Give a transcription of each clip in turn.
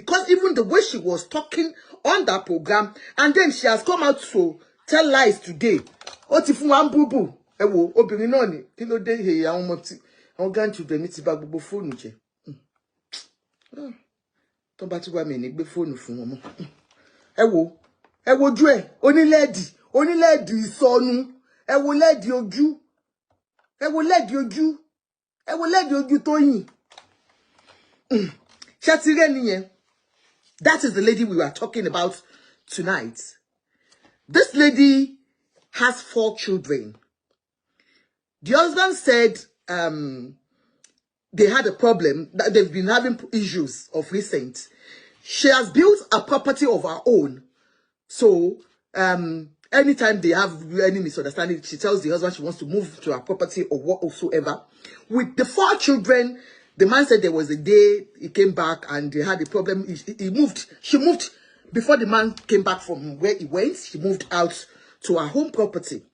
Because even the way she was talking on that program, and then she has come out to tell lies today. What if one boo boo? Ewo, obìnrin náà ni. Kí ló dé he àwọn ọmọ tí àwọn grandchildren ti bá gbogbo fóònù jẹ́. Tó bá ti wá mi ní gbé fóònù fún wọn mọ́. Ewo ojú ẹ̀, onílẹ̀dì ìsọnù. Ewo lẹ́dì ojú. Ewo lẹ́dì ojú. Ewo lẹ́dì ojú Toyin. Shatire nìyẹn. That is the lady we were talking about tonight. This lady has 4 children. The husband said they had a problem, that they've been having issues of recent. She has built a property of her own. So, anytime they have any misunderstanding, she tells the husband she wants to move to her property or whatsoever. With the 4 children, the man said there was a day he came back and they had a problem. He moved. She moved before the man came back from where he went. She moved out to her home property.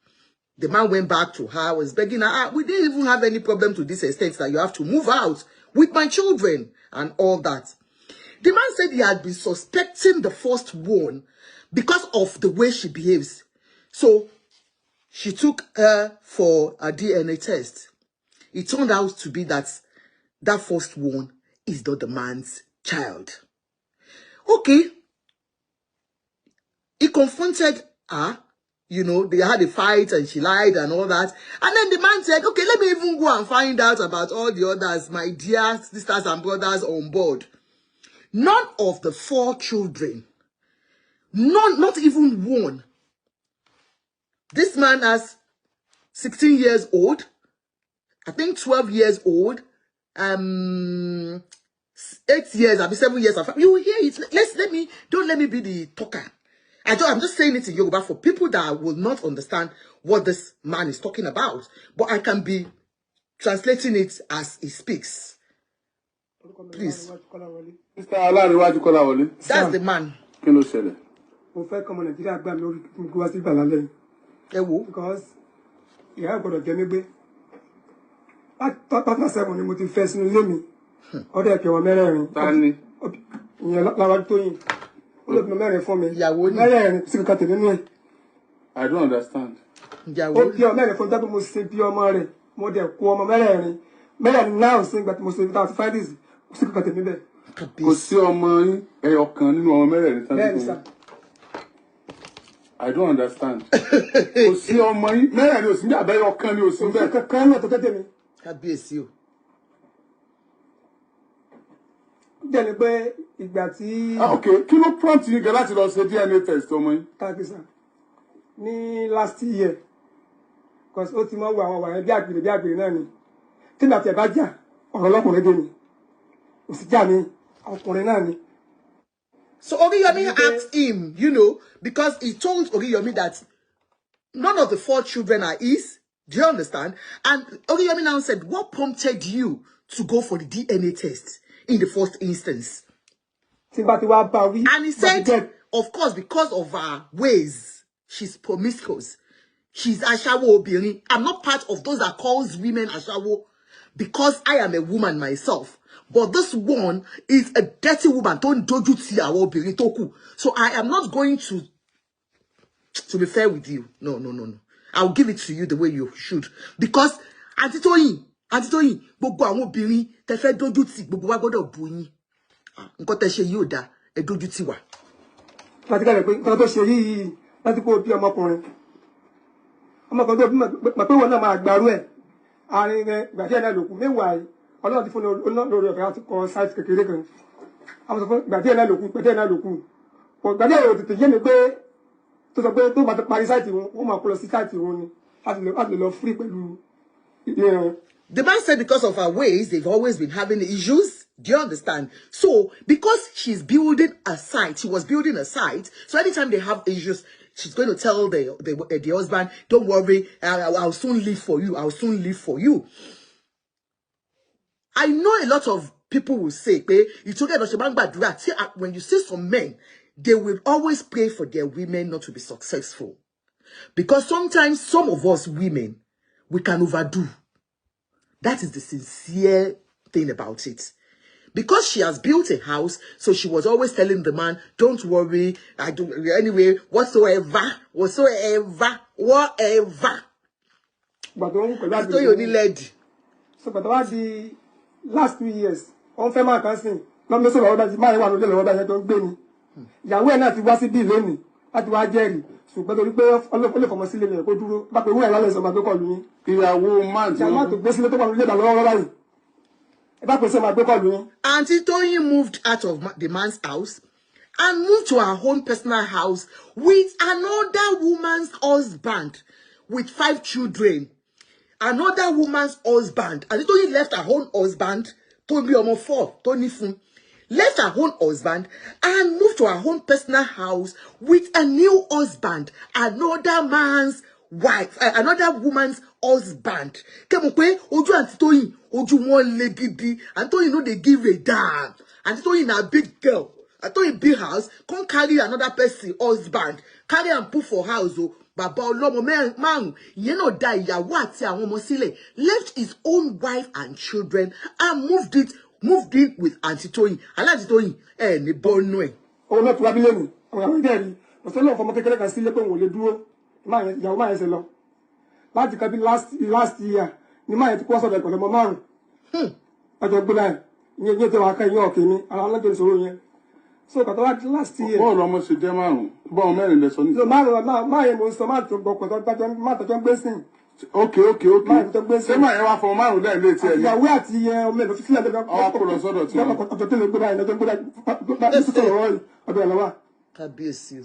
The man went back to her, was begging her, we didn't even have any problem to this extent that you have to move out with my children and all that. The man said he had been suspecting the first one because of the way she behaves. So she took her for a DNA test. It turned out to be that first one is not the man's child. Okay. He confronted her. You know, they had a fight and she lied and all that. And then the man said, okay, let me even go and find out about all the others, my dear sisters and brothers on board. None of the 4 children, not even one. This man has 16 years old, I think 12 years old, 8 years, I'll be 7 years. You will hear it. Don't let me be the talker. I'm just saying it in Yoruba for people that will not understand what this man is talking about. But I can be translating it as he speaks. Please. That's the man. Because yeah, got to get me. I thought seven in motivation in me. Or they can marry. I don't understand. I don't understand. Okay, kí ló prompt you láti lọ ṣe DNA test ọmọ yín? Thank you, sir. Ní last year, because ó ti mọ wo àwọn wàyẹn bí àgbèrè náà ni. Tí na te bá jà, ọ̀rọ̀ lọ́kùnrin dé ni. Ó sì jà ní ọkùnrin náà ni. So Oriyomi asked him, you know, because he told Oriyomi that none of the 4 children are his. Do you understand? And Oriyomi now said, what prompted you to go for the DNA test in the first instance? And he said, of course, because of her ways, she's promiscuous. She's ashawo obìnrin. I'm not part of those that calls women ashawo because I am a woman myself. But this one is a dirty woman. Don't doju ti àwọn obìnrin tó kù. So I am not going to be fair with you. No. I'll give it to you the way you should. Because Auntie Toyin, gbogbo àwọn obìnrin tẹ́ fẹ́ doju ti gbogbo wa gbọ́dọ̀ bú yín. Nǹkan tẹ́ ṣe yìí ò dá, ẹ dojú tì wá. Láti kale pé nǹkan tó ṣe yìí láti kó bí ọmọkùnrin. Ọmọ kan tó bí ma pé wọ́n náà máa gbaru ẹ̀. Àárín rẹ̀ ìgbà tí ẹ̀ náà lòkù mẹ́wàá yìí. Ọlọ́run ti fún lórí ọ̀fẹ́ láti kọ́ sáìtì kékeré kan. Àwọn sọ fún ìgbà tí ẹ̀ náà lòkù. Ìgbà tí ẹ̀ náà tètè yé mi pé tó sọ pé tó bá ti parí sáìtì wọn, wọ́n máa kó lọ sí sáìtì wọn ni. Láti lè lọ free pẹ̀lú ilé wọn. The man said because of her ways, they've always been having issues. Do you understand? So, because she's building a site, she was building a site. So anytime they have issues, she's going to tell the husband, don't worry, I'll soon leave for you. I'll soon leave for you. I know a lot of people will say, when you see some men, they will always pray for their women not to be successful. Because sometimes some of us women, we can overdo. That is the sincere thing about it. Because she has built a house, so she was always telling the man, don't worry, I do anyway, whatsoever. But don't That's why you only led. So, but about the last 2 years, on Fema Council, not me so about my one of the Lord I don't bring. Yahweh not to was it be lonely, at what Jerry. So, but the repair of from a cylinder, go to back away, I let my book on me. You are woman. I'm not to basically talk about the Lord. If I could say my book on me. Auntie Toyin moved out of the man's house and moved to her own personal house with another woman's husband with 5 children. Another woman's husband. Auntie Toyin left her own husband, Tobi Omo 4, Tony Fun, left her own husband and moved to her own personal house with a new husband, another man's wife, another woman's husband. Kemokwe, oju Auntie Toyin, oju one le gidi. Auntie Toyin no dey give a damn. Auntie Toyin na big girl. Auntie Toyin big house, come carry another person husband, carry and put for house. Baba Olomo man, ìyẹn náà dá ìyàwó àti àwọn ọmọ sílẹ̀, left his own wife and children and moved in with Auntie Toyin. Auntie Toyin, ní bọ́ọ̀nù ẹ̀. Oh, not Rabileni. I'm very. But so long for my take a still will do. My Yahweh is a law. Last year, the man to cross the Colombo. I don't believe. You get to our kind of me. I'm not going to so, but last year. Oh, almost a German. Bon, man, in the sun. So, my most tomato book was not blessing. Okay. Say my ever for man, then they tell you. Yeah, we are the men of the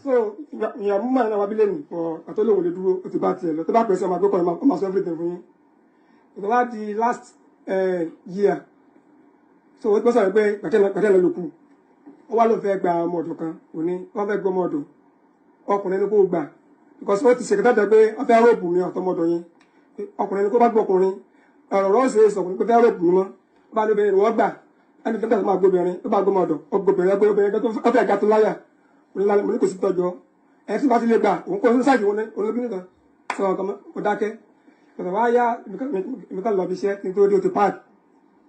so, yeah, man, I believe for I told you what to do with the battle. The back person, my book, almost everything for you. About the last year. So, it was a way, I tell you. One of the model can, only one of the model. Ọkùnrin ló kó gbà because what is secretary pé ó fẹ́ rope mi ọ̀tọ̀mọdọ̀ yẹn ọkùnrin ló kó bá gbọ́kùnrin ọ̀rọ̀ ṣe sọkùnrin pé fẹ́ rope mi mọ́ bá ló bẹ̀rẹ̀ wọ́n gbà ẹni tó bẹ̀rẹ̀ máa gbóbìnrin ó bá gbọ́mọdọ̀ ọgbọ̀bìnrin ẹgbẹ́ obìnrin tó fẹ́ ga tó láyà mo ní kò sí tọ́jọ́ ẹ̀ tí bá ti lè gbà òun kó ní sáàkì olóbìnrin kan sọ ọkàn ó dákẹ́ ọ̀tọ̀ wá yá èmi kan lọ bí iṣẹ́ nítorí ó ti park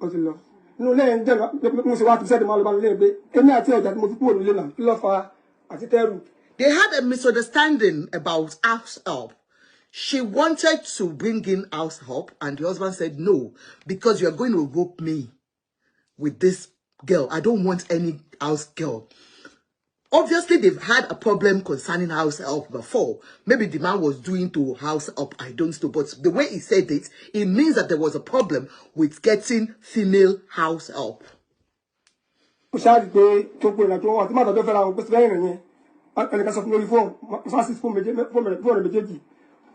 ó ti lọ nínú lẹ́yìn jẹ́ mo sì wá ti sẹ́ẹ̀dì máa lọ bá mi lẹ́yìn pé èmi àti ọjà tí mo fi kúrò nílé náà kí ló fa àti tẹ́rù. They had a misunderstanding about house help. She wanted to bring in house help, and the husband said, no, because you are going to rope me with this girl. I don't want any house girl. Obviously, they've had a problem concerning house help before. Maybe the man was doing to house help, I don't know. But the way he said it, it means that there was a problem with getting female house help. ẹnì kan sọ fún mi lórí fóònù fásitì fóònù méjèèjì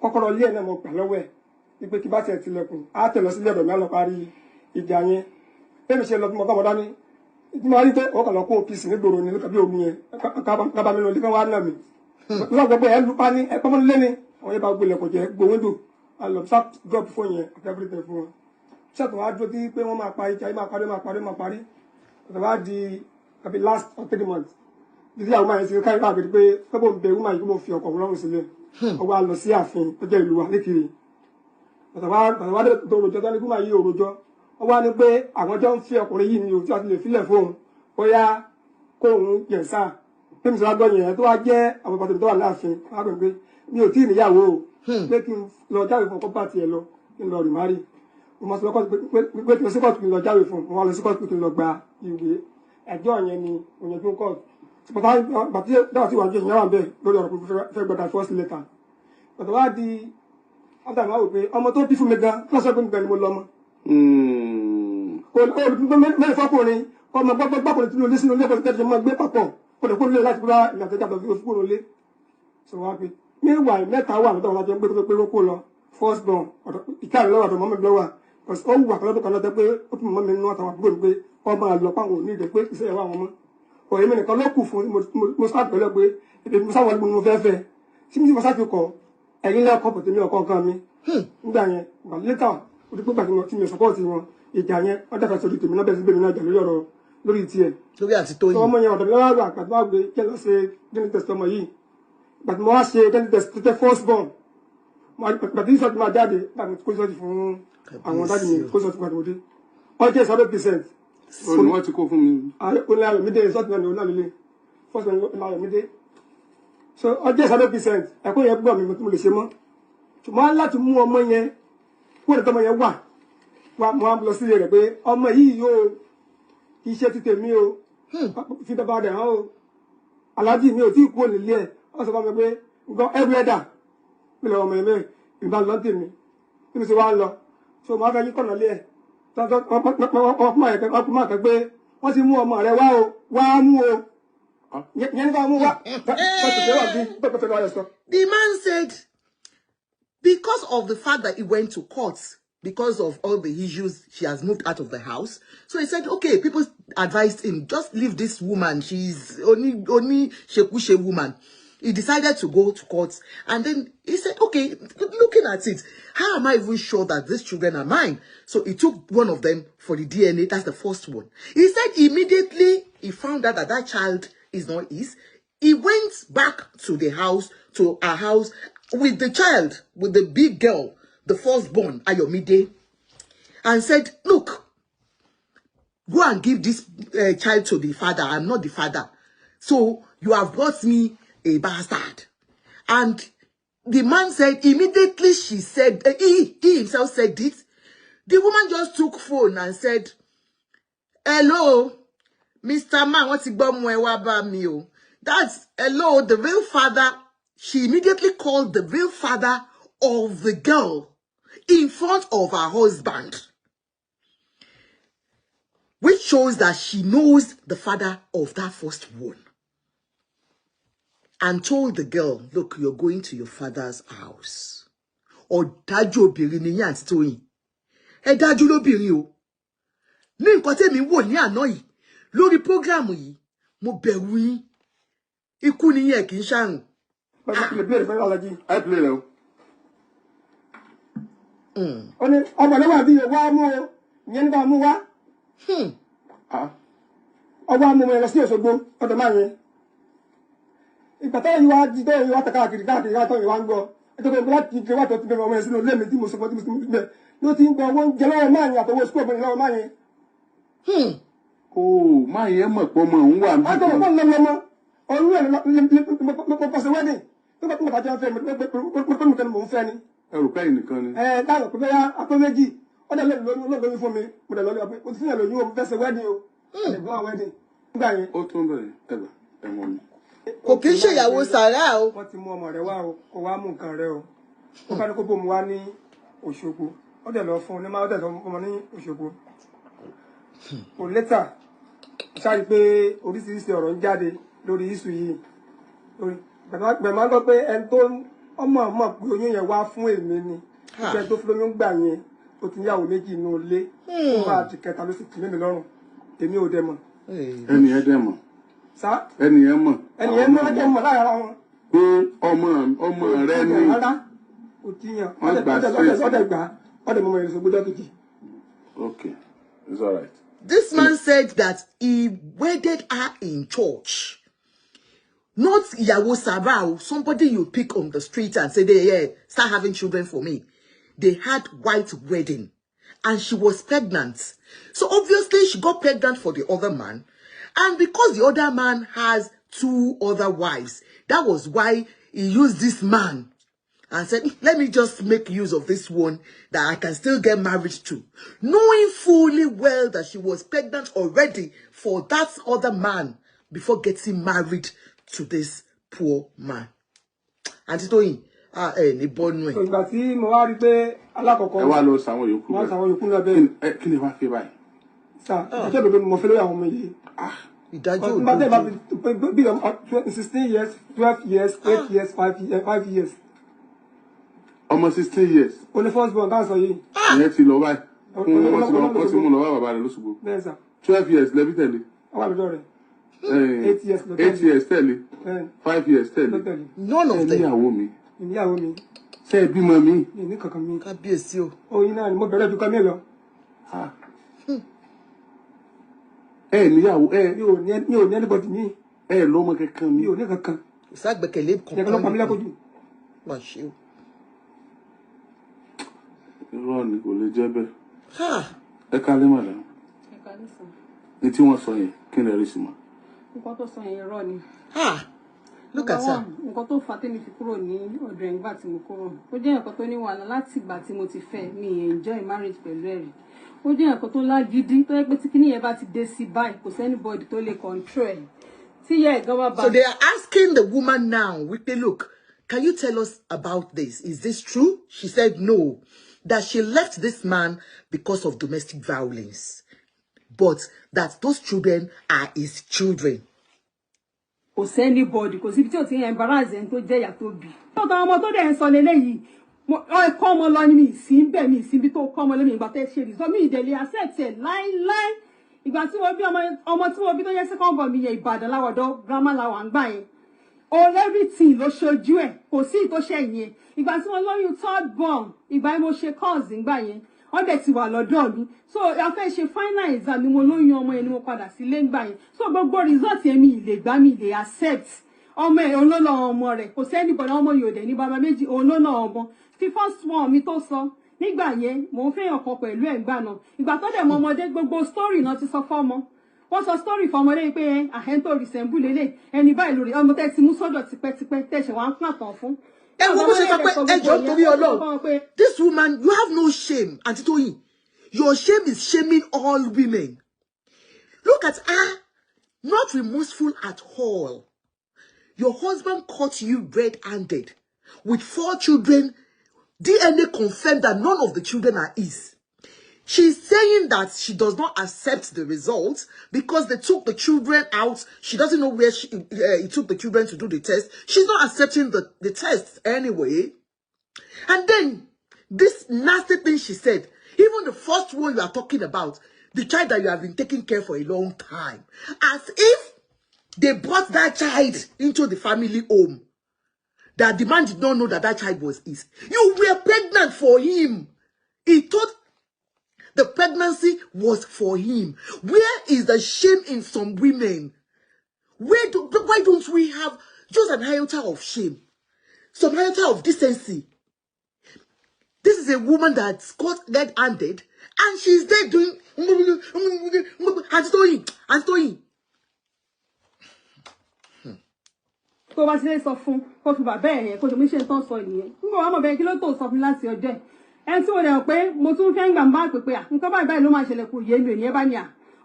kọ́kọ́rọ́ ilé ẹ̀ náà mo gbà lọ́wọ́ ẹ̀ wípé kí bá tiẹ̀ tilẹ̀kùn á tẹ̀ lọ sílé ọ̀dọ̀ mi á lọ parí ìjà yẹn bẹ́ẹ̀ mi ṣe lọ bí mo bá wọn dání tí mo rí pé ọkàn lọ kó OPC nígboro ní lókàbí omi yẹn kábà mi lọ lé kán wá nà mí nígbà gbogbo ẹ̀ lù pa ní ẹ̀ pọ́nmọ́ nílé ni àwọn yẹn bá gbé ilẹ̀kùn jẹ́ gbó wíńdò á lọ sá drop fóònù yẹn àti everything fún wọn ṣètò wá dúró tí pé wọ́n máa parí ìjà yìí máa parí ọ̀tọ̀ wá di àbí last 3 months ìdí àwọn máa ń ṣe káyọ̀ káàkiri pé pẹ́pọ̀ ń bẹ wúmà yìí kó mo fi ọkọ̀ wọn lọ́rùn sílẹ̀ ọwọ́ a lọ sí ààfin tó jẹ́ ìlú wa lékiri bàtàwá tó rojọ́ tó ní wúmà yìí òrojọ́ ọwọ́ a ní pé àwọn jọ ń fi ọkùnrin yìí ni o tí wọ́n ti lè filẹ̀ fóun bóyá kóun yẹ̀ sáà pé mi sọ gbọ́ yẹn tó wá jẹ́ àwọn pàtàkì tó wà láàfin wọ́n á pè pé mi ò tí ì níyàwó o pé kí n lọ jáwé fún ọkọ̀ bá tiẹ̀ lọ kí n lọ rì márì mo máa sọ pé kí n sí kọ́ọ̀tù kí n lọ jáwé fún mo wá lọ sí kọ́ọ̀tù kí n lọ gba ìwé ẹjọ́ yẹn ni òyìn tó ń kọ́ọ̀tù bàtí dáwà tí wàá jẹ ìyáwó àbẹ lórí ọ̀rọ̀ fẹ́ gbọ́dọ̀ first letter bàtà wá di after my wò pé ọmọ tó bí fún mi gan lọ́sọ̀ pé nǹkan ni mo lọ mọ́. mẹ́rin fọ́kùnrin ọmọ gbọ́kùnrin tí mo lé sínú ilé ẹ̀kọ́ tẹ́tẹ́ mọ́ gbé papọ̀ kó lè kó lè láti gbá ìgbàtẹ́jà lọ fi kúrò lé sọ wá pé níwà mẹ́ta wà lọ́dọ̀ wọn láti gbé pé kó lọ first born ìka rẹ̀ lọ́wọ́ àtọ̀ mọ́mí lọ́wọ́ ó wù àkọlọ́dún kan lọ́tẹ́ pé ó tún mọ́ mi nínú àtàwọn àbúrò mi pé ọmọ àlọ́ pàwọn ò ní ìdẹ pé ìṣẹ́ ìwà àwọn ọmọ òye mi nìkan ló kù fún mo sáà pẹ̀lú pé èdè mo sáwọn ọdún mo fẹ́ fẹ́ tí mo sáà fi kọ ẹ̀yìn lẹ́ẹ̀kọ́ pọ̀ tèmi ọkọ̀ nǹkan mi nígbà yẹn gbà létà ó ti pé gbà tí mi sọ́pọ̀tì wọn ìjà yẹn wọ́n dàgbà sórí tèmi náà bẹ́ẹ̀ sí bẹ́ẹ̀ mi náà jà lórí ọ̀rọ̀ lórí tiẹ̀. lórí àti Tóyìn. sọ ọmọ yẹn ọ̀dọ̀ mi lọ́wọ́ àgbà àgbà tó wá gbé kí ẹ lọ ṣe DNA test ọmọ yìí gbà tí mo wá ṣe DNA test tó tẹ first born gbà tí sọ́ọ̀tì máa jáde gbà tí kó sọ́ọ̀tì fún àwọn dáàdì mi kó sọ́ọ̀tì gbà tí mo dé wọ́n jẹ́ 100%. ó ní wọ́n ti kó fún mi. Ó ní Ayọ̀mídé sọ́ọ̀tì náà ni ó náà lélẹ̀ first one ní Ayọ̀mídé so ọjọ́ 100% ẹ̀kọ́ yẹn gbọ́ mi tí mo lè ṣe mọ́ ṣùgbọ́n láti mú ọmọ yẹn kó lè tọ́mọ yẹn wà mo á lọ sí rẹ̀ pé ọmọ yìí yóò iṣẹ́ ti tèmi o fi bàbá rẹ̀ hàn o aláàjì mi ò tí ì kú òní ilé ẹ̀ wọ́n sọ fún mi pé nǹkan ẹ̀rù ẹ̀dà mi lọ ọmọ yẹn bẹ́ẹ̀ ìbá lọ tèmi níbi tí wàá lọ so mo á fẹ́ yí kọ̀nà lé ẹ̀ wọ́n máa kẹ́ pé wọ́n ti mú ọmọ rẹ̀ wá o wá mú o yẹn ká mú wá. The man said because of the fact that he went to court because of all the issues, she has moved out of the house. So he said, okay, people advised him, just leave this woman. She's only shekushe woman. He decided to go to court. And then he said, okay, looking at it, how am I even sure that these children are mine? So he took one of them for the DNA. That's the first one. He said immediately he found out that that child is not his. He went back to the house, to our house, with the child, with the big girl, the firstborn, Ayomide, and said, look, go and give this child to the father. I'm not the father. So you have brought me a bastard. And the man said, immediately she said, he himself said it. The woman just took phone and said, hello, Mr. Man, what's it? That's, hello, the real father. She immediately called the real father of the girl in front of her husband, which shows that she knows the father of that first one, and told the girl, look, you're going to your father's house. Ọ̀dájú obìnrin ni yín àǹtí Tóyìn. Ẹ dájú lóbìnrin o. Ní nǹkan tẹ́mi wò ní àná yìí, lórí program yìí, mo bẹ̀rù yín. Ikú ni yín ẹ kì í ṣàrùn. I play now. Ọmọ lọ́wọ́ àbí wá mú o, ìyẹn ní bá mú wá. Ọwọ́ mú mi lọ sí Òṣogbo, ọ̀dọ̀ máa yẹn. Ìgbà táwọn yìí wá jíjọ́ yìí wá tàkàkiri káàkiri látọ̀ yìí wá ń gbọ́. Ètò ìgbà láti jíjẹ wá tó ti bẹ̀rẹ̀ ọmọ yẹn sínú ilé mi tí mo sọ fún tí mo ti bẹ̀. Ló ti ń gbọ́ owó oúnjẹ lọ́wọ́ máa yẹn àtọwọ́ sukú ọ̀gbìn lọ́wọ́ máa yẹn. Máa yẹn mọ̀ pé ọmọ òun wà níbi kan. Àtọwọ́ pọ̀ lọ́mọ ọ̀run rẹ̀ ló pọ̀sẹ̀ wẹ́dì. Tó bá tó bá jẹun fẹ́ mi pé mo ń fẹ́ ni. Ẹrù pẹ́yìn nìkan ni. Dáhùn pé bẹ́ẹ̀ apẹ́ méjì. Ó dẹ̀ lóyún fún mi. Mo dẹ̀ lọ́lẹ́ ọ̀pẹ́. Mo ti fún yẹn lóyún o, mo fẹ́ ṣe wẹ́dì o. Ẹ̀gbọ́n àwọn wẹ́dì. Nígbà yẹn. Ó tún bẹ̀rẹ̀ ẹ̀wọ̀n mi. Kò kí ń ṣèyàwó sàrà o. Wọ́n ti mú ọmọ rẹ̀ wá o, kó wá mú nǹkan rẹ̀ o. Ó bá ní kó bòmù wá ní Òṣogbo. Ó dẹ̀ lọ fún un ní máa ó dẹ̀ lọ ọmọ ní Òṣogbo. Kò létà sáré pé oríṣiríṣi ọ̀rọ̀ ń jáde lórí iṣu yìí. Bẹ̀rẹ̀ máa ń gbọ́ pé ẹni tó ọmọ pé oyún yẹn wá fún èmi ni. Ìgbẹ́ tó fi lóyún gbà yẹn, ó ti níyàwó méjì inú ilé. Ó máa di kẹta ló sì tì mí lọ́rùn. Èmi ò dẹ̀ mọ̀. Ẹni ẹ dẹ̀ mọ̀. Sá. Ẹni ẹ mọ̀. Ẹni ẹ mọ̀ ẹjẹ̀ mọ̀ lára wọn. Pé ọmọ rẹ ni. Ó ti yàn. Ọ̀dẹ̀ gbà. Ọ̀dẹ̀ mọ̀ ẹ̀rọ ìṣògbójọ́ kejì. Okay, it's all right. This man said that he wedded her in church. Not ìyàwó sàrà, somebody you pick on the street and say, yeah, start having children for me. They had white wedding. And she was pregnant. So obviously she got pregnant for the other man. And because the other man has 2 other wives, that was why he used this man and said, let me just make use of this one that I can still get married to. Knowing fully well that she was pregnant already for that other man before getting married to this poor man. Àǹtí Tóyìn, ní bọ́nú ẹ̀. Ìgbà tí mo wá rí pé alákọ̀ọ́kọ́. Ẹ wá lọ sàwọn yòókù. Wọ́n sàwọn yòókù náà bẹ́ẹ̀. Kí ni wàá fi báyìí? Sà, ìjẹ́ bèbè mo fẹ́ lórí àwọn ọmọ yìí. Ìdájọ́ òdodo. Nígbà tí ẹ bá bí 16 years, 12 years, 8 years, 5 years. Ọmọ 16 years. O ní first born dáhùn sọ yìí. Ìyẹn ti lọ báyìí. Wọ́n ti mú lọ bá bàbá rẹ̀ lóṣùgbọ́. Bẹ́ẹ̀ sà. 12 years lẹ́bí tẹ̀lé. Ọwọ́ àlùjọ rẹ̀. 8 years ló tẹ̀lé. 8 years tẹ̀lé. 5 years tẹ̀lé. None of them. Ìyàwó mi. Ìyàwó mi. Ṣé ẹ bímọ mi? Ní kankan mi. Kábíyèsí o. Oyin náà ni mo bẹ̀rẹ̀ ju kan mi lọ. Níyàwó mi ò ní anybody mi. Lọ́mọ kankan mi. Mi ò ní kankan. Ìságbẹ́kẹ̀lé kankan. Yẹ kí ló pa mí lẹ́kọ̀ọ́ jù. Má ṣe o. Irọ́ ni kò lè jẹ́ bẹ́ẹ̀. Ẹ kálẹ́ madam. Eti wọ́n sọ yẹn, kí ni ẹ rí sí ma? Nǹkan tó sọ yẹn irọ́ ni. Look at her. Nǹkan tó fà tèmi fi kúrò ní ọ̀dọ̀ ẹ̀ nígbà tí mo kúrò. Ó jẹ́ nǹkan tó ní wàhálà láti ìgbà tí mo ti fẹ́ mi enjoy marriage pẹ̀lú ẹ̀rí. Ó jẹ́ nǹkan tó lágídí tó yẹ pé tí kíní yẹn bá ti dé sí báyìí kò sí anybody tó lè control ẹ̀. Tí yẹ ẹ̀gán bá bá. So they are asking the woman now, look, can you tell us about this? Is this true? She said no, that she left this man because of domestic violence, but that those children are his children. Kò sí anybody, kò sí ibi tí ó ti embarrass ẹni tó jẹ́ ìyá tó bí. Tó tọ́ ọmọ tó dẹ̀ ń sọ lélẹ́yìí, ẹ̀kọ́ ọmọ lọ ni mi sí ń bẹ̀ mi sí ibi tó kọ́ ọmọ lómi ìgbà tẹ́ ṣe rí. So mi ìdẹ̀lẹ̀ accept ẹ̀ láíláí. Ìgbà tí wọ́n bí ọmọ tí wọ́n bí tó yẹ second born mi yẹ Ìbàdàn láwọ̀dọ̀ grammar làwọn àgbà yẹn. All everything ló ṣojú ẹ̀, kò sí ìtòṣẹ́ yẹn. Ìgbà tí wọ́n lóyún third born, ìgbà yẹn mo ṣe course ìgbà yẹn. Wọ́n dẹ̀ ti wà lọ́dọ̀ mi. So a fẹ́ ṣe final exam ni mo lóyún ọmọ yẹn ni mo padà sílé ńgbà yẹn. So gbogbo result yẹn mi lè gbà mi lè accept. Ọmọ ẹ̀ òun ló lọ ọmọ rẹ̀. Kò sí anybody ọmọ yóò dẹ̀ ní bàbá méjì òun ló lọ ọmọ. Tí first one mi tó sọ nígbà yẹn mò ń fẹ́yàn kan pẹ̀lú ẹ̀ ńgbà náà. Ìgbà tó dẹ̀ mọ ọmọdé gbogbo story náà ti sọ fọ́mọ. Wọ́n sọ story fọ́mọdé pé àhẹ́ntò resemble lélẹ̀ ẹni báyìí lórí ọmọ tẹ́ ti mú sọ́dọ̀ tipẹ́tipẹ́ tẹ̀sẹ̀ wá ń pàtàn fún. This woman, you have no shame, Auntie Toyin. Your shame is shaming all women. Look at her, not remorseful at all. Your husband caught you red-handed with 4 children. DNA confirmed that none of the children are his. She's saying that she does not accept the results because they took the children out. She doesn't know where he took the children to do the test. She's not accepting the test anyway. And then this nasty thing she said, even the first one you are talking about, the child that you have been taking care for a long time, as if they brought that child into the family home, that the man did not know that that child was his. You were pregnant for him. He thought the pregnancy was for him. Where is the shame in some women? Why don't we have just an iota of shame? Some iota of decency? This is a woman that's caught red-handed and she's there doing Antoine. Tó bá ti lè sọ fún kó fi bàbá ẹ̀ yẹn kó ṣe mí ṣe tán sọ nìyẹn. Nígbà wàá mọ̀ bẹ́ẹ̀ kí ló tó sọ fún láti ọjọ́ ẹ̀. Ẹni tí mo dẹ̀ pé mo tún fẹ́ ń gbà ń bá pè pé nǹkan báyìí ló máa ṣẹlẹ̀ kò yé mi ènìyàn bá ní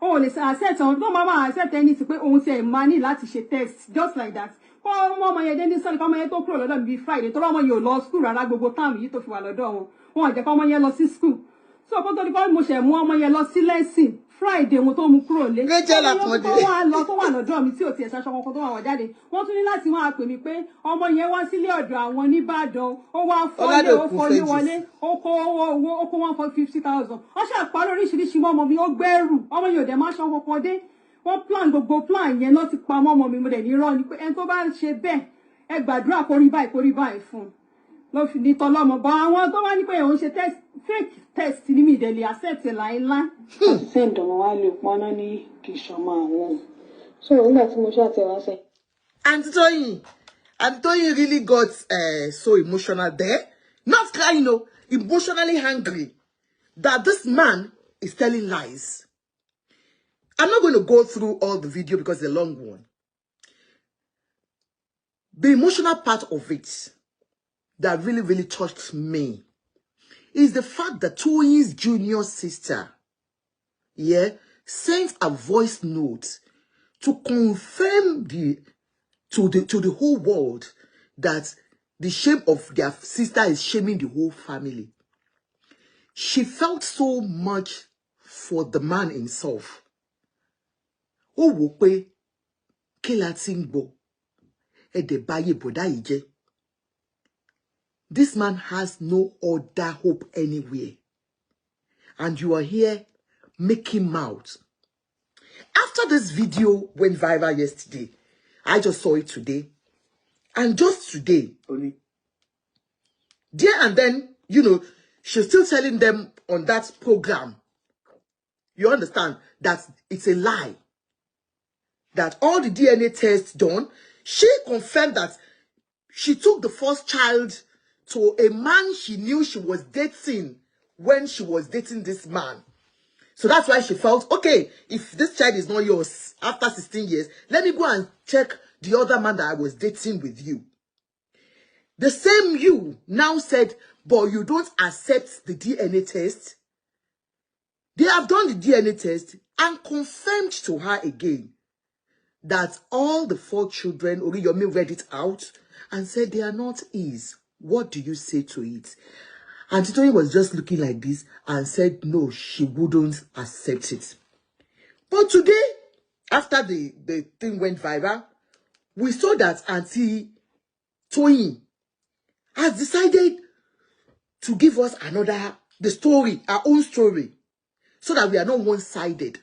ó lè accept ọ̀hún tó máa accept ẹni sí pé òun ti ẹ̀ máa ní láti ṣe test just like that. Kọ́ ọmọ yẹn dé ní sọ́ni kọ́ ọmọ yẹn tó kúrò lọ́dọ̀ mi bíi Friday tó ọmọ yẹn ò lọ school rárá gbogbo táàmù yìí tó fi wà lọ́dọ̀ wọn. Wọn ò jẹ́ kọ́ ọmọ yẹn lọ sí school. So kó tó di kọ́ mo ṣẹ̀ mú ọmọ yẹn lọ sí lesson Friday mo tó mú kúrò lé. Ọmọ yẹn tó wà lọ́dọ̀ mi tí ò tiẹ̀ ṣaṣọ kankan tó wà wọ́n jáde. Wọ́n tún ní láti máa pè mí pé ọmọ yẹn wá sílé ọ̀dọ̀ àwọn nìbàdàn. Ó wá fọ́lé ó fọ́lé wọlé. Ó kó owó ó kó 150,000. Wọ́n ṣàpá lóríṣiríṣi mọ́ ọmọ mi ó gbẹ́rù. Ọmọ yẹn ò dẹ̀ máa ṣan kankan dé. Wọ́n plan gbogbo plan yẹn náà ti pa mọ́ ọmọ mi mo dẹ̀ ní rán ni pé ẹni tó bá ṣe bẹ́ẹ̀ ẹ gbàdúrà kó rí báyìí fún un. Ló fi ní tọlọ́mọ bá àwọn tó wá ní pé òun ṣe test fake test ní mi ìdẹ̀lẹ̀ accept láìláì. Ṣé ìdánwò wa lè pọ́nná ní kì í ṣọmọ àwọn. So nígbà tí mo ṣàtẹ̀wá sẹ́. Auntie Toyin really got so emotional there. Not crying, no, emotionally angry that this man is telling lies. I'm not going to go through all the video because it's a long one. The emotional part of it that really, really touched me is the fact that Toyin's junior sister, sent a voice note to confirm to the whole world that the shame of their sister is shaming the whole family. She felt so much for the man himself. Ó wò pé kí la ti ń gbọ́ ẹ̀dẹ̀ báyé bọ̀dá yìí jẹ́. This man has no other hope anywhere. And you are here making mouth. After this video went viral yesterday, I just saw it today. And just today, only. There and then, she's still telling them on that program. You understand that it's a lie. That all the DNA tests done, she confirmed that she took the first child to a man she knew she was dating when she was dating this man. So that's why she felt, okay, if this child is not yours after 16 years, let me go and check the other man that I was dating with you. The same you now said, but you don't accept the DNA test. They have done the DNA test and confirmed to her again that all the 4 children, Oriyomi read it out and said they are not his. What do you say to it? And Toyin was just looking like this and said, no, she wouldn't accept it. But today, after the thing went viral, we saw that Auntie Toyin has decided to give us the story, our own story, so that we are not one-sided.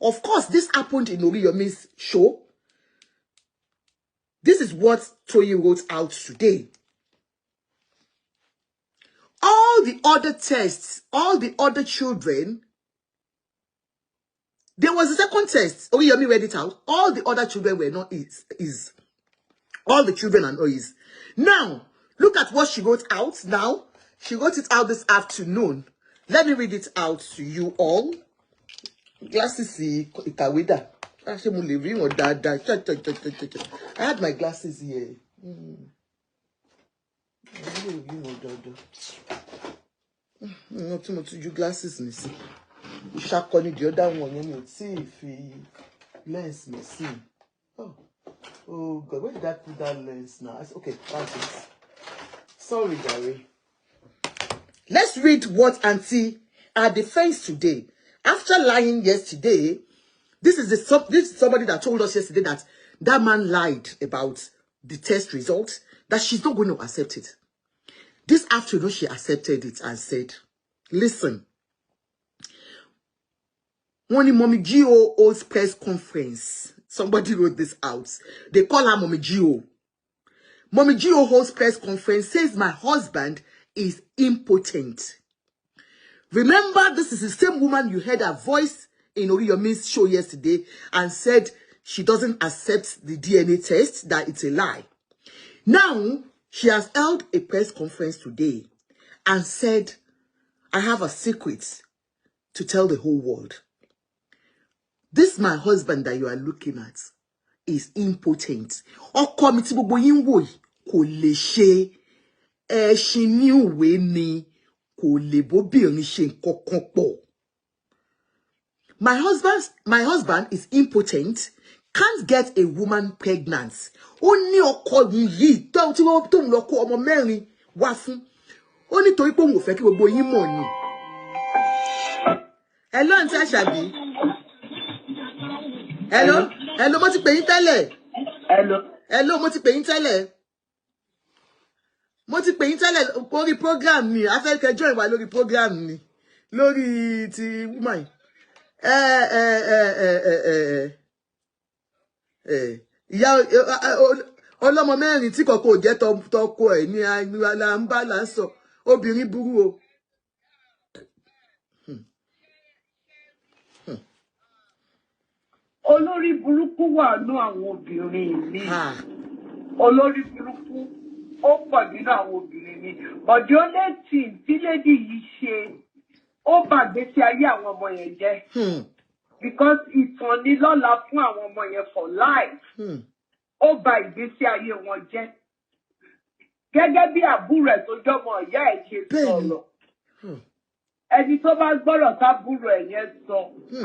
Of course, this happened in Oriyomi's show. This is what Toyin wrote out today. All the other tests, all the other children, there was a second test. Oriyomi read it out. All the other children were not his. All the children are not his. Now, look at what she wrote out now. She wrote it out this afternoon. Let me read it out to you all. Glasses, Ikawida. I had my glasses here. Not too much you glasses, Missy. Shakoni, the other one, you see if he lens, Missy. Oh God, where did I put that lens now? Okay, that's it. Sorry, Gary. Let's read what Auntie her defense today. After lying yesterday, this is somebody that told us yesterday that that man lied about the test results, that she's not going to accept it. This afternoon, she accepted it and said, listen, when Mommy Gio holds press conference, somebody wrote this out. They call her Mommy Gio. Mommy Gio holds press conference, says my husband is impotent. Remember, this is the same woman you heard her voice in Oriyomi's show yesterday and said she doesn't accept the DNA test, that it's a lie. Now, she has held a press conference today and said, I have a secret to tell the whole world. This my husband that you are looking at is impotent. Ọkọ mi tí gbogbo yín wò yìí kò lè ṣe ẹṣin ní òwe ni kò lè bóbìnrin ṣe nǹkan pọ̀. My husband is impotent, can't get a woman pregnant. Ó ní ọkọ yìí tó ń lọ kó ọmọ mẹ́rin wá fún. Ó ní torí pé òun ò fẹ́ kí gbogbo yín mọ̀ ni. Hello, Auntie Ashabi. Hello, hello, mo ti pè yín tẹ́lẹ̀. Hello, mo ti pè yín tẹ́lẹ̀. Mo ti pè yín tẹ́lẹ̀ lórí program ni. A fẹ́ kẹ́ join wa lórí program ni. Lórí ti woman. Ìyá ọlọ́mọ mẹ́rin tí kọ̀kọ́ jẹ́ tọkọ ẹ̀ ní là ń bá là ń sọ. Obìnrin burú o. Olórí burúkú wà nú àwọn obìnrin mi. Olórí burúkú ó pọ̀ nínú àwọn obìnrin mi. But the only thing tí lady yìí ṣe, ó bàgbé sí ayé àwọn ọmọ yẹn jẹ́. Because ìtàn ni lọ́la fún àwọn ọmọ yẹn for life. Ó bà ìgbésí ayé wọn jẹ́. Gẹ́gẹ́ bí àbúrò ẹ̀ tó jọmọ ìyá ẹ̀ ṣe sọ̀rọ̀. Ẹni tó bá gbọ́rọ̀ tábúrò ẹ̀ yẹn sọ,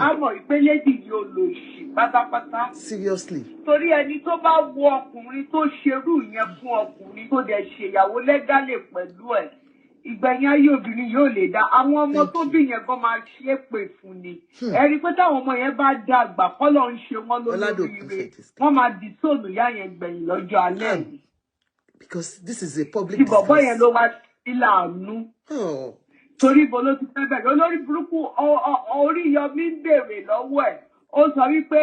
á mọ̀ pé lady yìí ò lò ṣì pátápátá. Seriously. Torí ẹni tó bá wo ọkùnrin tó ṣerú yẹn fún ọkùnrin tó dẹ̀ ṣèyàwó lẹ́gálè pẹ̀lú ẹ̀, ìgbẹ̀yìn ayé obìnrin yóò lè dá. Àwọn ọmọ tó bí yẹn gan máa ṣe é pè fún ni. Ẹ rí pé táwọn ọmọ yẹn bá dàgbà kọ́lọ̀ ń ṣe wọ́n lóríire, wọ́n máa dì sóònù ìyá yẹn gbẹ̀yìn lọ́jọ́ alẹ́ yìí. Because this is a public disgrace. Tí bọ̀bọ́ yẹn ló wá sí láàánú. Torí ibo ló ti fẹ́ bẹ̀rẹ̀. Olórí burúkú Oríyọmí ń béèrè lọ́wọ́ ẹ̀. Ó sọ wípé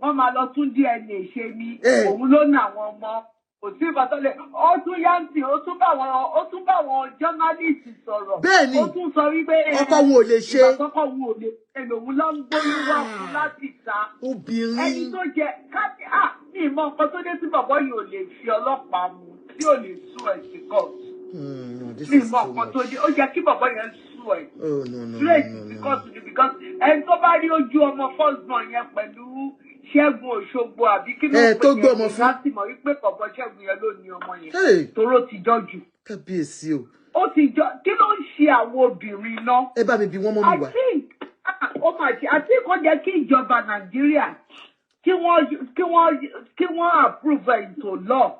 wọ́n máa lọ tún DNA ṣe ni. Òun ló ná àwọn ọmọ. Kò sí ìbátọ́lẹ̀. Ó tún yáǹtì, ó tún bá wọn journalist sọ̀rọ̀. Bẹ́ẹ̀ni. Ó tún sọ wípé ọkọ wọn ò lè ṣe. Ìgbàkọ́kọ́ wọn ò lè ṣe lòun ló ń gbóyún wá fún láti ta. Obìnrin. Ẹni tó jẹ káàdì ní ìmọ̀ nǹkan tó dé tí bàbá yìí ò lè fi ọlọ́pàá mú tí ò lè sún ẹ̀ sí court. Ní ìmọ̀ nǹkan tó dé ó jẹ́ kí bàbá yẹn sún ẹ̀. Oh no. Straight because ẹni tó bá rí ojú ọmọ first born yẹn pẹ̀lú Ṣẹ́gun Òṣogbo àbí kí ló ń pè yẹn láti mọ̀ wípé kọ̀ọ̀kan Ṣẹ́gun yẹn ló ní ọmọ yẹn toró ti jọ́jú. Kábíyèsí o. Ó ti jọ kí ló ń ṣe àwọn obìnrin náà? Ẹ bá mi bí wọ́n mọ́ mi wá. Àti kò jẹ́ kí ìjọba Nàìjíríà kí wọ́n approve into law.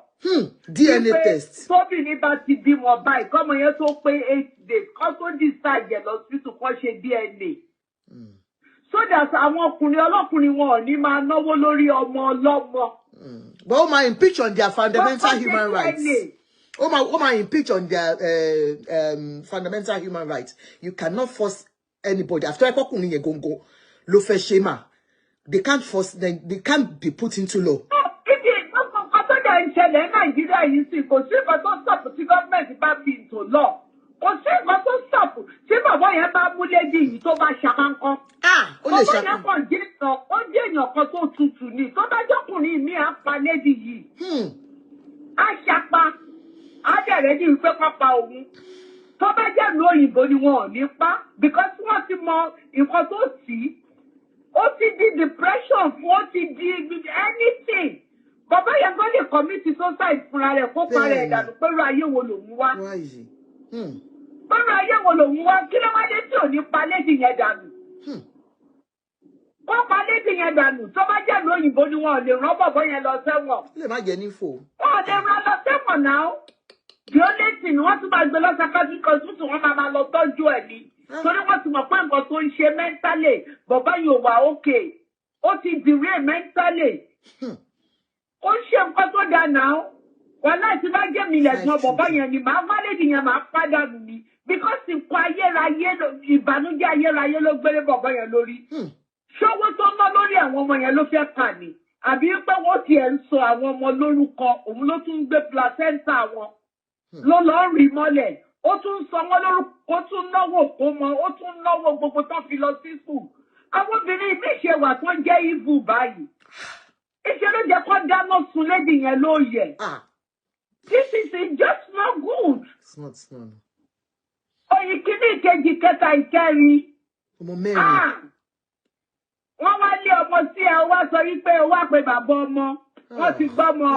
DNA test. Tóbìnrin bá ti bímọ báyìí kọ́mọ yẹn tó pé 8 days kọ́ tó decide lọ hospital kọ́ ṣe DNA. So that àwọn ọlọ́kùnrin wọn ò ní máa náwó lórí ọmọ ọlọ́mọ. But ó máa impeach on their fundamental human rights. Ó máa impeach on their fundamental human rights. You cannot force anybody. After ọkùnrin yẹn góńgó ló fẹ́ ṣe mà. They can't force them. They can't be put into law. Ìṣẹ̀lẹ̀ Nàìjíríà yìí sì kò sí nǹkan tó stop tí gọ́ọ̀mẹ̀ntì bá fi into law. Kò sí nǹkan tó stop tí bàbá yẹn bá mú lédi yìí tó bá ṣàkánkán. Ó lè ṣàkóso. Bàbá yẹn kàn jẹ́ ìtàn, ó jẹ́ èèyàn kan tó tutù ni. Tó bá jọ́kùnrin mi á pa lédi yìí. Á ṣapa, á dẹ̀rẹ́ ní ìpé pápá òun. Tó bá jẹ́ ìlú òyìnbó ni wọn ò ní pa because wọ́n ti mọ nǹkan tó tì í. Ó ti di depression fún ó ti di anything. Bàbá yẹn gbọ́ lè commit suicide fúnra rẹ̀ kó parẹ́ ẹ̀dànù pẹ̀lú ayé wo lòun wá. Pẹ̀lú ayé wo lòun wá kí ló wá dé tí ò ní pa lédi yẹn dànù. Kó pa lédi yẹn dànù tó bá jẹ́ ìlú òyìnbó ni wọn ò lè rán bàbá yẹn lọ sẹ́wọ̀n. Lè má jẹ nífò. Wọn ò lè rán lọ sẹ́wọ̀n náà. The only thing wọ́n tún máa gbé lọ psychiatric hospital wọ́n máa lọ tọ́jú ẹ̀ ni. Torí wọ́n ti mọ̀ pé nǹkan tó ń ṣe mentally bàbá yóò wà okay. Ó ti derail mentally. Ó ń ṣe nǹkan tó dáa náà. Wọ́n láti bá jẹ́ mi lẹ̀gbọ́n bàbá yẹn ni màá wá lédi yẹn máa pàdánù ni. Because nǹkan ayérayé ìbànújẹ́ ayérayé ló gbélé bàbá yẹn lórí. Ṣówó tó ná lórí àwọn ọmọ yẹn ló fẹ́ kà ní. Àbí pé wọ́n tiẹ̀ ń sọ àwọn ọmọ lórúkọ òun ló tún gbé placenta wọn. Ló lọ rí mọ́lẹ̀. Ó tún sọ wọ́n lórúkọ, ó tún náwó kó mọ, ó tún náwó gbogbo tó fi lọ sí school. Àwọn obìnrin mi ṣe wà tó jẹ́ evil báyìí. Ìṣe ló jẹ́ kó dáná sun lédi yẹn ló yẹ. This is just not good. It's not. Oyin kìíní ìkejì kẹta ìkẹrin. Ọmọ mẹ́rin. Wọ́n wá lé ọmọ sí ẹ wá sọ wípé ó wá pe bàbá ọmọ. Wọ́n ti gbọ́mọ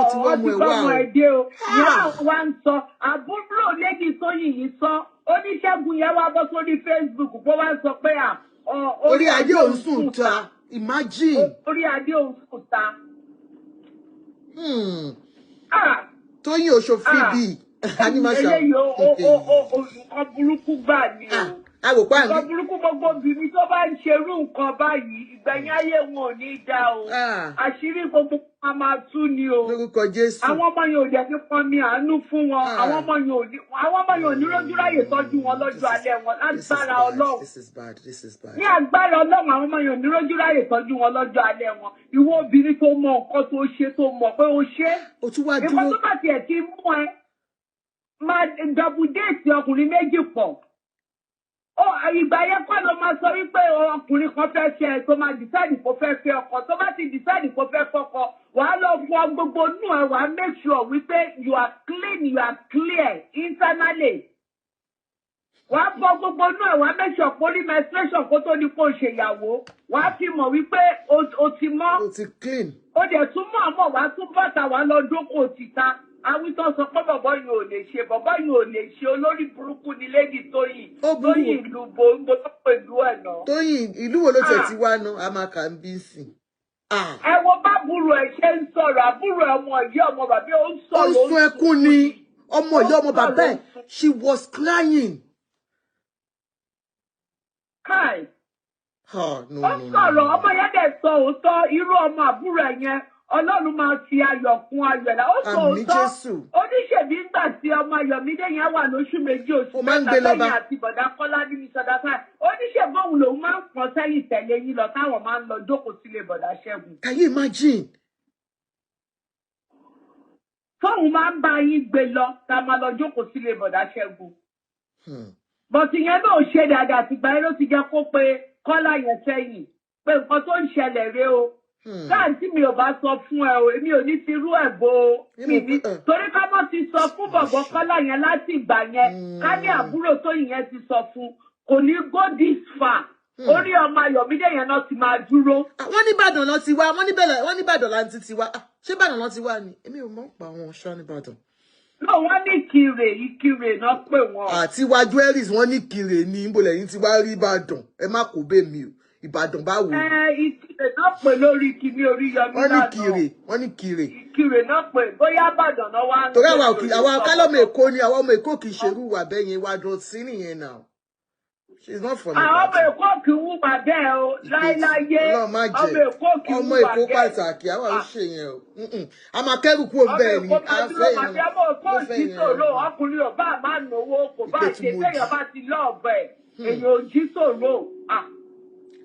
ẹ̀dẹ́ o. Ìyá wa ń sọ àbúrò lédi Tóyìn yìí sọ. Oníṣègùn yẹn wá bọ́ sórí Facebook bó wá sọ pé orí adé òun sùn ta. Imagine. Orí adé òun sùn ta. Tóyìn Òṣòfìbì. Eléyìí nǹkan burúkú gbà ni o. Nǹkan burúkú gbogbo obìnrin tó bá ń ṣerú nǹkan báyìí ìgbẹ̀yìn ayé wọn ò ní dá o. Àṣírí gbogbo wọn máa tú ni o. Lórúkọ Jésù. Àwọn ọmọ yẹn ò jẹ́ kí pọn mi àánú fún wọn. Àwọn ọmọ yẹn ò ní lójú ráyè tọ́jú wọn lọ́jọ́ alẹ́ wọn lágbára Ọlọ́run. This is bad. Ní agbára Ọlọ́run àwọn ọmọ yẹn ò ní lójú ráyè tọ́jú wọn lọ́jọ́ alẹ́ wọn. Ìwọ obìnrin tó mọ nǹkan tó ṣe tó mọ̀ pé o ṣe. Nǹkan tó bá tiẹ̀ ti mú ẹ máa double date ọkùnrin méjì pọ̀. Ìgbà yẹn kọ́ ló máa sọ wípé ọkùnrin kan fẹ́ ṣe ẹ̀ tó máa decide kó fẹ́ fẹ́ ọkọ tó bá ti decide kó fẹ́ fọ́kọ wàá lọ fọ gbogbo inú ẹ̀ wàá make sure wípé you are clean you are clear internally. Wàá fọ gbogbo inú ẹ̀ wàá make sure poly menstruation kó tó ní kó ṣèyàwó wàá fi mọ̀ wípé o ti mọ́. O ti clean. O dẹ̀ tún mọ̀ àmọ́ wàá tún bọ́ta wàá lọ dókòó títa. Àwítọ́ sọ pé bàbá yìí ò lè ṣe olórí burúkú ni Lady Tóyìn. Tóyìn ìlú gbogbo pẹ̀lú ẹ̀ náà. Tóyìn ìlú wo ló tẹ̀ tí wá ná a máa kà ń bí sìn. Ẹ wo bá búrò ẹ̀ ṣe ń sọ̀rọ̀ àbúrò ọmọ ìyá ọmọ bàbá ó ń sọ̀rọ̀. Ó sún ẹkún ni ọmọ ìyá ọmọ bàbá ẹ̀ she was crying. Kai. Ó sọ̀rọ̀ ọmọ yẹn dẹ̀ sọ òótọ́ irú ọmọ àbúrò ẹ̀ yẹn. Ọlọ́run máa fi ayọ̀ kún ayọ̀ ẹ̀dá. Ó sọ òótọ́ oníṣèbí ńgbà tí ọmọ Ayọ̀mídé yẹn wà lóṣù méjì oṣù mẹ́ta lẹ́yìn àti bọ̀dá Kọ́lá ní Mísọ̀dáfà. Oníṣègùn òun lòun máa ń pọ́n sẹ́yìn tẹ̀lé yín lọ táwọn máa ń lọ jókòó sílé bọ̀dá Ṣẹ́gun. Can you imagine? Fóun máa ń bá yín gbé lọ tá a máa lọ jókòó sílé bọ̀dá Ṣẹ́gun. Bọ̀tì yẹn náà ṣe dáadáa àtìgbà yẹn ló ti jẹ́ kó pe Kọ́lá yẹn sẹ́yìn pé nǹkan tó ń ṣẹlẹ̀ rèé o. Káàntì mi ò bá sọ fún ẹ o, èmi ò ní ti rú ẹ̀ bo mi ní. Torí ká mọ́ ti sọ fún bọ̀bọ̀ Kọ́lá yẹn láti ìgbà yẹn, ká ní àbúrò Tóyìn yẹn ti sọ fún, kò ní go this far. Orí ọmọ Ayọ̀mídé yẹn náà ti máa dúró. Wọ́n ní Ìbàdàn lọ ti wá, wọ́n ní Ìbàdàn láti ti wá. Ṣé Ìbàdàn lọ ti wá ni? Èmi ò mọ̀ pa àwọn ṣá ní Ìbàdàn. No, wọ́n ní Ìkirè náà pè wọ́n. Àti wá jewelries wọ́n ní Ìkirè ní níbo lẹ́yìn tí wá rí Ìbàdàn. Ẹ má kó bẹ́ mi o. Ìbàdàn báwo? Ìkirè náà pè lórí kíní orí Yọmí lánàá. Wọ́n ní Ìkirè. Ìkirè náà pè bóyá Ìbàdàn náà wá. Torí àwọn kálọ́mù Èkó ni àwọn ọmọ Èkó kì í ṣerú wà bẹ́yẹn wá dúró sí nìyẹn náà. She's not from àwọn ọmọ Èkó kì í wú bàbẹ́ o láíláyé. Ọmọ Èkó kì í wú bàbẹ́. Ọmọ Èkó pàtàkì àwọn ò ṣe yẹn o. A máa kẹ́rù kúrò bẹ́ẹ̀ ni. Ọmọ Èkó jí sòrò ọkùnrin ò bá máa náwó kò bá ṣe téèyàn bá ti lọ́ọ̀bẹ̀ èèyàn ò jí sòrò.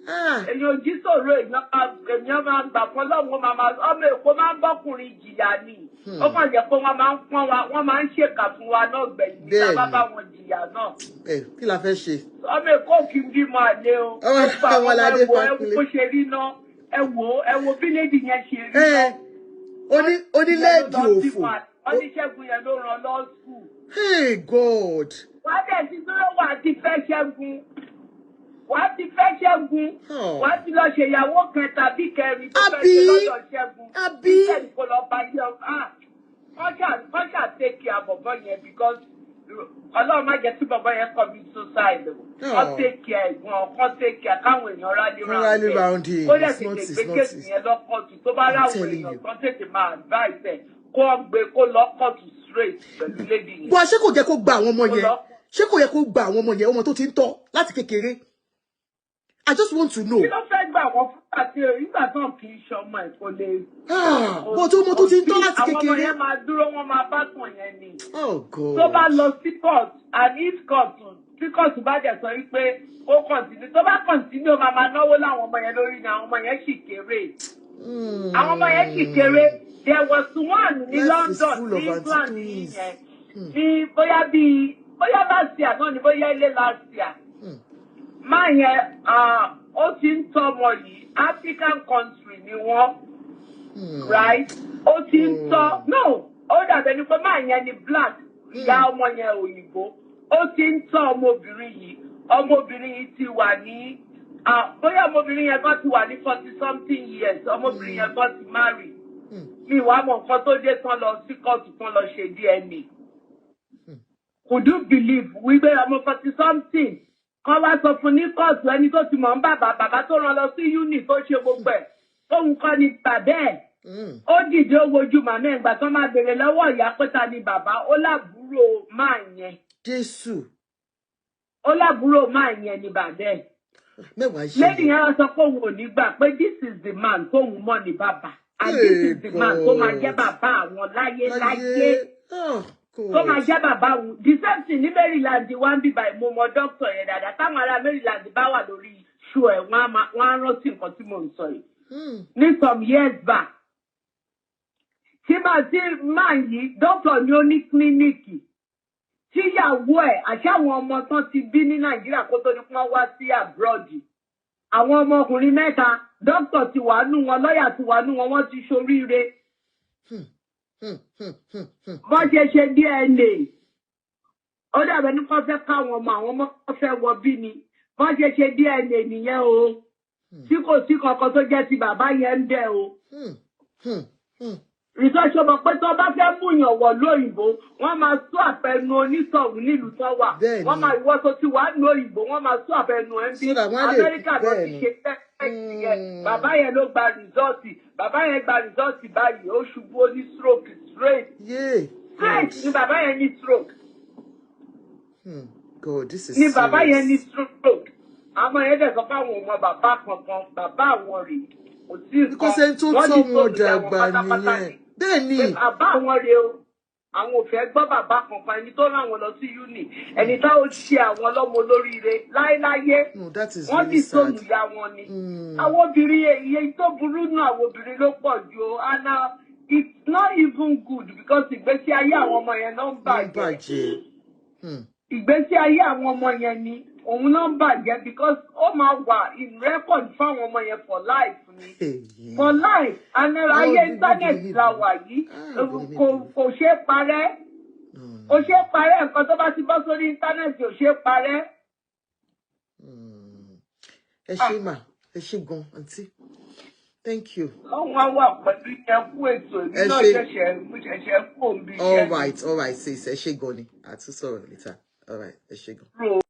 Èèyàn ò jí sòrò èèyàn máa gbà fún Ọlọ́run ọmọ Èkó máa ń bọ́kùnrin jìyà ni. Ó kàn jẹ́ pé wọ́n máa ń pọ́n wa wọ́n máa ń ṣèkà fún wa náà gbẹ̀yìn nígbà bá bá wọn jìyà náà. Kí la fẹ́ ṣe? Ọmọ Èkó kì í bímọ àlè o. Àwọn aládé fákulé. Bó ṣe rí náà ẹ wo bí lédi yẹn ṣe rí náà. Onílẹ̀èdì òfò. Wọ́n ní Ṣẹ́gun yẹn ló ràn lọ skul. Hey God. Wọ́n dẹ̀ ti dúró wà á ti fẹ́ Ṣẹ́gun. Wọ́n ti fẹ́ Ṣẹ́gun. Wọ́n ti lọ ṣèyàwó kẹta bí kẹrin tó fẹ́ ṣe lọ́dọ̀ Ṣẹ́gun. Ṣẹ́gun kò lọ bá yẹ wọ́n ṣà tẹ́kì àbọ̀bọ̀ yẹn because Ọlọ́run má jẹ́ tí bàbá yẹn commit suicide. Wọ́n tẹ́kì ẹ̀gbọ́n kan tẹ́kì káwọn èèyàn rally round ẹ̀. Ó dẹ̀ tètè gbé kéèsì yẹn lọ́kọ̀tù tó bá ráwọn èèyàn kan tètè máa advice ẹ̀ kó gbé kó lọ́kọ̀tù straight pẹ̀lú lady yẹn. Bọ́ ṣé kò jẹ́ kó gba àwọn ọmọ yẹn? Ṣé kò yẹ kó gba àwọn ọmọ yẹn ọmọ tó ti ń tọ́ láti kékeré? I just want to know. Kí ló fẹ́ gbà wọ́n fún àti ìgbà náà kì í ṣọmọ ẹ̀ kò lè. Bó tó ọmọ tó ti ń tọ́ láti kékeré. Àwọn ọmọ yẹn máa dúró wọ́n máa bá tàn yẹn ni. Oh God. Tó bá lọ sí court and if court tí court bá dẹ̀ sọ wípé ó continue tó bá continue ó máa náwó láwọn ọmọ yẹn lórí ni àwọn ọmọ yẹn sì kéré. Àwọn ọmọ yẹn sì kéré. There was one ní London ní England nìyẹn. Ní bóyá last year náà ni bóyá ilé last year. Máa yẹn ó ti ń tọ́mọ yìí African country ni wọ́n right ó ti ń tọ́ no ó dàbẹ̀ ni pé máa yẹn ni black ìyá ọmọ yẹn òyìnbó ó ti ń tọ́ ọmọbìnrin yìí ti wà ní bóyá ọmọbìnrin yẹn kan ti wà ní 40-something years ọmọbìnrin yẹn kan ti marry mi wàá mọ nǹkan tó dé tán lọ sí kóòtù tán lọ ṣe DNA could you believe wípé ọmọ 40-something kọ́ wá sọ fún ní kóòtù ẹni tó ti mọ̀ ń bàbá tó rán lọ sí uni tó ṣe gbogbo ẹ̀ tóun kọ́ ni bàbá ẹ̀ ó dìde ó wojú màmá ẹ̀ gbà tán máa béèrè lọ́wọ́ ìyá pé ta ni bàbá ó lábúrò máa yẹn. Jésù. Ó lábúrò máa yẹn ni bàbá ẹ̀. lẹ́yìn yẹn wọ́n sọ pé òun ò ní gbà pé this is the man tóun mọ̀ ní bàbá and this is the man tó máa jẹ́ bàbá àwọn láyé. Tó máa jẹ́ bàbá òun. The same thing ní Maryland wá ń bíbá ìmọ̀ọ́mọ́ dókítà yẹn dáadáa. Táwọn ará Maryland bá wà lórí ṣù ẹ̀ wọ́n á rántí nǹkan tí mò ń sọ yìí. Ní some years back. Tí máa yìí dókítà ní ó ní kílíníìkì. Tíyàwó ẹ̀ àti àwọn ọmọ tán ti bí ní Nàìjíríà kó tó ní kí wọ́n wá sí abroad. Àwọn ọmọkùnrin mẹ́ta dókítà ti wà nù wọn lọ́ọ̀yà ti wà nù wọn wọ́n ti ṣoríire. Bọ́n ṣe DNA ó dàbẹ̀ ní kó fẹ́ káwọn ọmọ àwọn ọmọ fẹ́ wọ bí ni bọ́n ṣe DNA nìyẹn o tí kò sí kankan tó jẹ́ ti bàbá yẹn ń bẹ̀ o. Ìtọ́jú ọmọ pé tó bá fẹ́ mú yàn wọ̀ lóyìnbó wọ́n máa sọ àpẹnu onítọ̀hún nílùú tó wà wọ́n máa ìwọ́ tó ti wà ní òyìnbó wọ́n máa sọ àpẹnu ẹ̀ ń bí Amẹ́ríkà ló ti ṣe tẹ́ẹ̀tì yẹn bàbá yẹn ló gba rìsọ́ọ̀tì bàbá yẹn gba rìsọ́ọ̀tì báyìí ó ṣubú ó ní stroke straight ni bàbá yẹn ní stroke ni bàbá yẹn ní stroke àwọn yẹn dẹ̀ sọ fáwọn ọmọ bàbá kankan bàbá àwọn rèé kò sí nǹkan wọ́n ní sóòlù àwọn pátápátá ni bẹ́ẹ̀ni bàbá àwọn rèé o àwọn ò fẹ́ gbọ́ bàbá kankan ẹni tó rán àwọn lọ sí uni ẹni tá ó ṣe àwọn lọ́mọ olóríire láéláyé wọ́n ti sóòlù ya wọn ni àwọn obìnrin èyí tó burú náà àwọn obìnrin ló pọ̀ jù o and it's not even good because ìgbésí ayé àwọn ọmọ yẹn náà ń bàjẹ́ ìgbésí ayé àwọn ọmọ yẹn ni òun náà ń bàjẹ́ because ó máa wà in record fáwọn ọmọ yẹn for life ni for life and ayé internet la wà yìí kò ṣe é parẹ́ kò ṣe é parẹ́ nǹkan tó bá ti bọ́ sórí internet ò ṣe é parẹ́. ẹ ṣé mà, ẹ ṣé gan aunty. Thank you. All right, sis. Ẹ ṣé gan ni. Àtúnṣe later. All right, ẹ ṣé gan.